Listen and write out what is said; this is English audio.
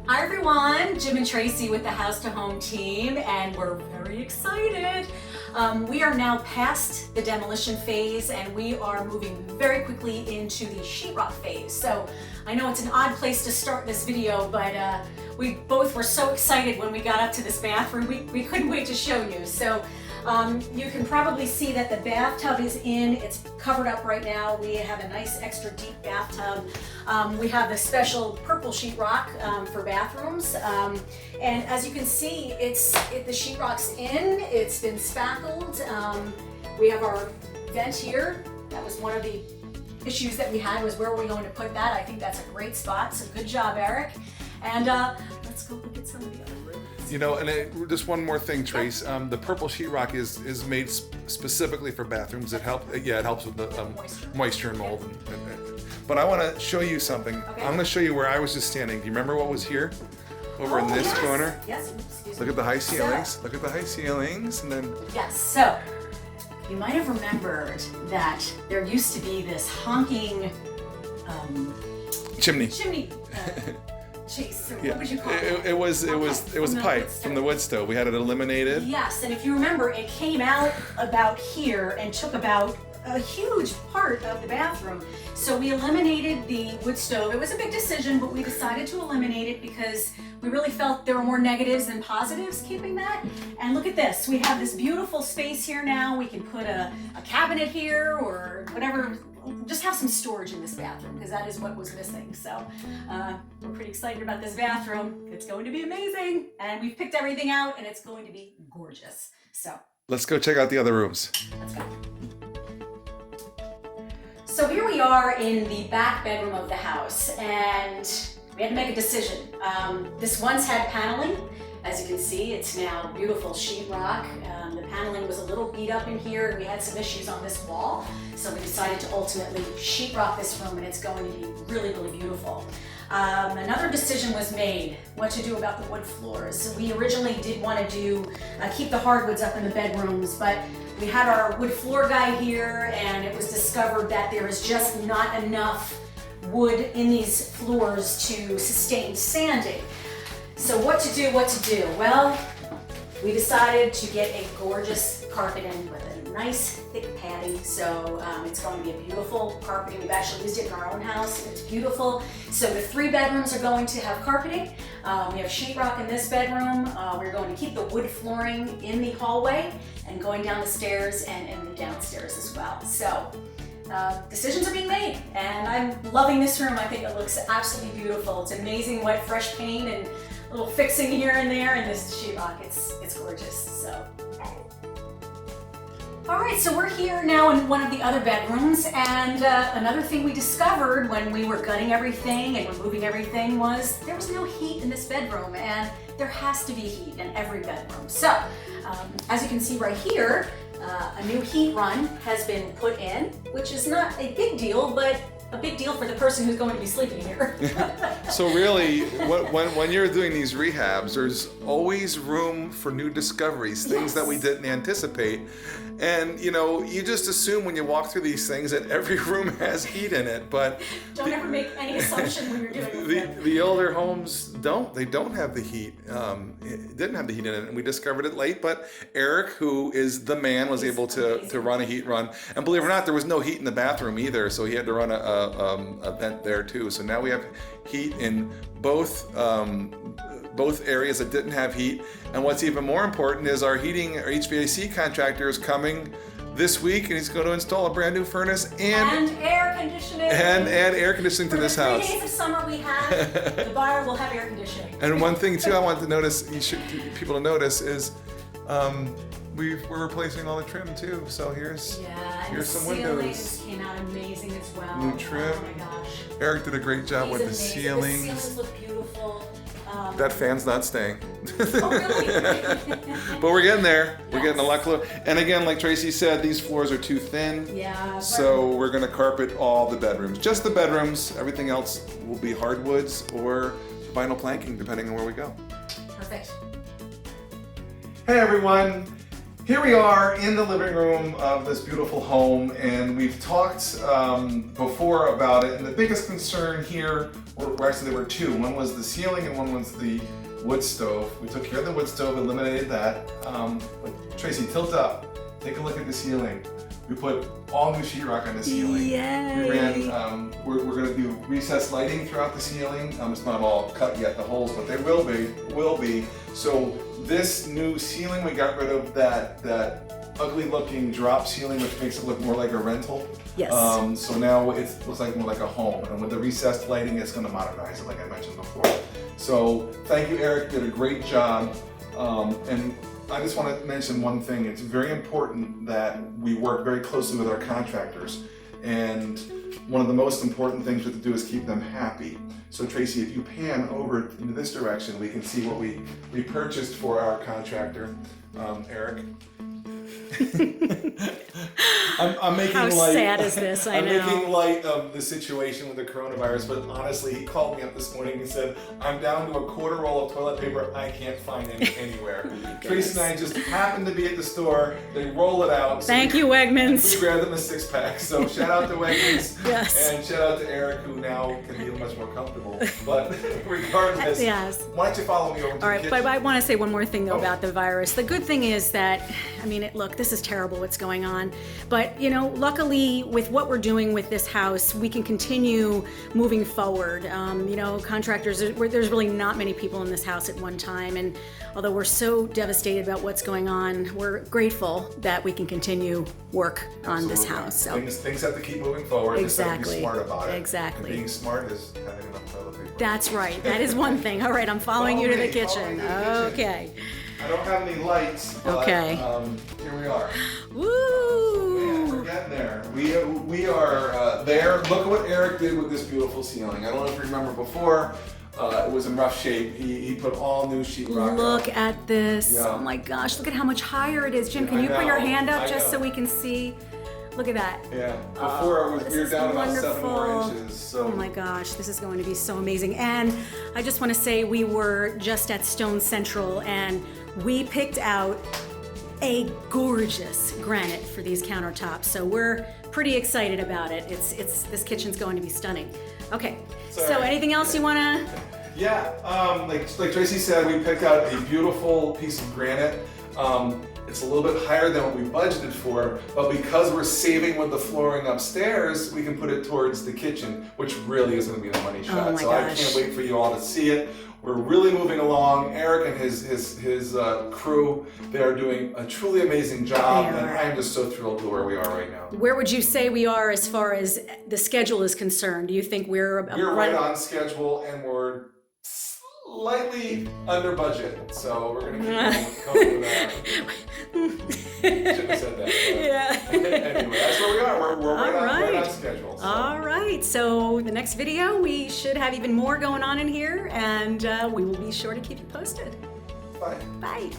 Hi everyone, Jim and Tracy with the House to Home team, and we're very excited. We are now past the demolition phase and we are moving very quickly into the sheetrock phase. So I know it's an odd place to start this video, but we both were so excited when we got up to this bathroom, we couldn't wait to show you. So you can probably see that the bathtub is in, it's covered up right now. We have a nice extra deep bathtub. We have the special purple sheetrock for bathrooms. And as you can see, the sheetrock's in, it's been spackled. We have our vent here. That was one of the issues that we had, was where are we going to put that? I think that's a great spot, so good job, Eric. And let's go look at some of the other rooms. You know, and just one more thing, Trace. The purple sheetrock is made specifically for bathrooms. It helps with the moisture and mold. But I want to show you something. Okay. I'm going to show you where I was just standing. Do you remember what was here? Over in this corner? Yes. Excuse me. Look at the high ceilings. Look at the high ceilings, and then. Yes. So you might have remembered that there used to be this honking chimney. Chase, or Yeah. what would you call it? It was a pipe from the wood stove. We had it eliminated. Yes, and if you remember, it came out about here and took about a huge part of the bathroom. So we eliminated the wood stove. It was a big decision, but we decided to eliminate it because we really felt there were more negatives than positives keeping that. And look at this, we have this beautiful space here now. We can put a cabinet here or whatever. Just have some storage in this bathroom because that is what was missing. So we're pretty excited about this bathroom. It's going to be amazing. And we've picked everything out and it's going to be gorgeous. So Let's go check out the other rooms. let's go. So here we are in the back bedroom of the house, and we had to make a decision. This once had paneling. As you can see, it's now beautiful sheetrock. The paneling was a little beat up in here, and we had some issues on this wall. So we decided to ultimately sheetrock this room, and it's going to be really, really beautiful. Another decision was made, what to do about the wood floors. So we originally did want to keep the hardwoods up in the bedrooms, but we had our wood floor guy here, and it was discovered that there is just not enough wood in these floors to sustain sanding. So what to do? Well, we decided to get a gorgeous carpet in with a nice thick padding. So it's going to be a beautiful carpeting. We've actually used it in our own house. It's beautiful. So the 3 bedrooms are going to have carpeting. We have sheetrock in this bedroom. We're going to keep the wood flooring in the hallway and going down the stairs and in the downstairs as well. So decisions are being made, and I'm loving this room. I think it looks absolutely beautiful. It's amazing wet fresh paint and a little fixing here and there, and this sheetrock, it's gorgeous. So. All right, so we're here now in one of the other bedrooms, and another thing we discovered when we were gutting everything and removing everything was there was no heat in this bedroom, and there has to be heat in every bedroom. So, as you can see right here, a new heat run has been put in, which is not a big deal, but a big deal for the person who's going to be sleeping here. So really, when you're doing these rehabs, there's always room for new discoveries, things that we didn't anticipate. And you know, you just assume when you walk through these things that every room has heat in it, but don't ever make any assumption when you're doing it. The older homes they don't have the heat. It didn't have the heat in it, and we discovered it late. But Eric, who is the man, was able to run a heat run. And believe it or not, there was no heat in the bathroom either, so he had to run a vent there too. So now we have heat in both areas that didn't have heat. And what's even more important is our HVAC contractor is coming this week, and he's going to install a brand new furnace and air conditioning. And add air conditioning to this house. For the 3 days of summer we have, the buyer will have air conditioning. And one thing too I want to notice, people to notice is we're replacing all the trim too. So here's some windows. Ceilings came out amazing as well. New trim. Oh my gosh. Eric did a great job with the amazing. ceilings. The ceilings look beautiful. That fan's not staying. Oh, really? But we're getting there. We're getting a lot closer. And again, like Tracy said, these floors are too thin. Yeah. So we're going to carpet all the bedrooms. Just the bedrooms. Everything else will be hardwoods or vinyl planking, depending on where we go. Perfect. Hey everyone. Here we are in the living room of this beautiful home, and we've talked before about it, and the biggest concern here or actually there were two. One was the ceiling and one was the wood stove. We took care of the wood stove, eliminated that. But Tracey, tilt up. Take a look at the ceiling. We put all new sheetrock on the ceiling. Yay. We ran, we're going to do recessed lighting throughout the ceiling. It's not all cut yet, the holes, but they will be. So this new ceiling, we got rid of that ugly looking drop ceiling, which makes it look more like a rental. Yes. So now it looks like more like a home. And with the recessed lighting, it's going to modernize it, like I mentioned before. So thank you, Eric. You did a great job. And I just want to mention one thing. It's very important that we work very closely with our contractors. And one of the most important things we have to do is keep them happy. So Tracey, if you pan over into this direction, we can see what we purchased for our contractor, Eric. I'm making How light. sad is this? I know. I'm making light of the situation with the coronavirus, but honestly, he called me up this morning and said, "I'm down to a quarter roll of toilet paper. I can't find any anywhere." Tracy and I just happened to be at the store. They roll it out. So Thank you, Wegmans. We grabbed them a 6-pack. So shout out to Wegmans. Yes. And shout out to Eric, who now can be much more comfortable. But regardless, Yes. why don't you follow me over to All the right, kitchen? but I want to say one more thing though Oh. about the virus. The good thing is that, I mean, look, this is terrible what's going on, but you know, luckily with what we're doing with this house, we can continue moving forward. You know, contractors, there's really not many people in this house at one time, and although we're so devastated about what's going on, we're grateful that we can continue work on this Absolutely. house. So Things have to keep moving forward. Just have to Exactly. be smart about it. Exactly. And being smart is having enough toilet paper. that's right. That is one thing. All right, I'm following you to the Follow me kitchen. to the kitchen. Okay. I don't have any lights, but Okay. Here we are. Woo! Man, we're getting there. We are there. Look at what Eric did with this beautiful ceiling. I don't know if you remember before. It was in rough shape. He put all new sheetrock. Look at this. Yeah. Oh my gosh, look at how much higher it is. Jim, Yeah, can I you put your know. hand up I just so know. we can see? Look at that. Yeah. Before this we were is down about 7 more wonderful. inches. So. Oh my gosh, this is going to be so amazing. And I just want to say we were just at Stone Central and we picked out a gorgeous granite for these countertops. So we're pretty excited about it. This kitchen's going to be stunning. Okay. So Sorry. anything else you want to? Yeah, like Tracey said, we picked out a beautiful piece of granite. It's a little bit higher than what we budgeted for, but because we're saving with the flooring upstairs, we can put it towards the kitchen, which really is going to be a money shot. Oh my so I gosh. can't wait for you all to see it. We're really moving along. Eric and his crew, they are doing a truly amazing job, They and are. I'm just so thrilled to where we are right now. Where would you say we are as far as the schedule is concerned? Do you think we're We're right on schedule, and we're slightly under budget, so we're going to keep going with that. Shouldn't have said that. But Yeah. anyway, that's where we are. We're right All on right. schedule. So. All right. So the next video, we should have even more going on in here, and we will be sure to keep you posted. Bye. Bye.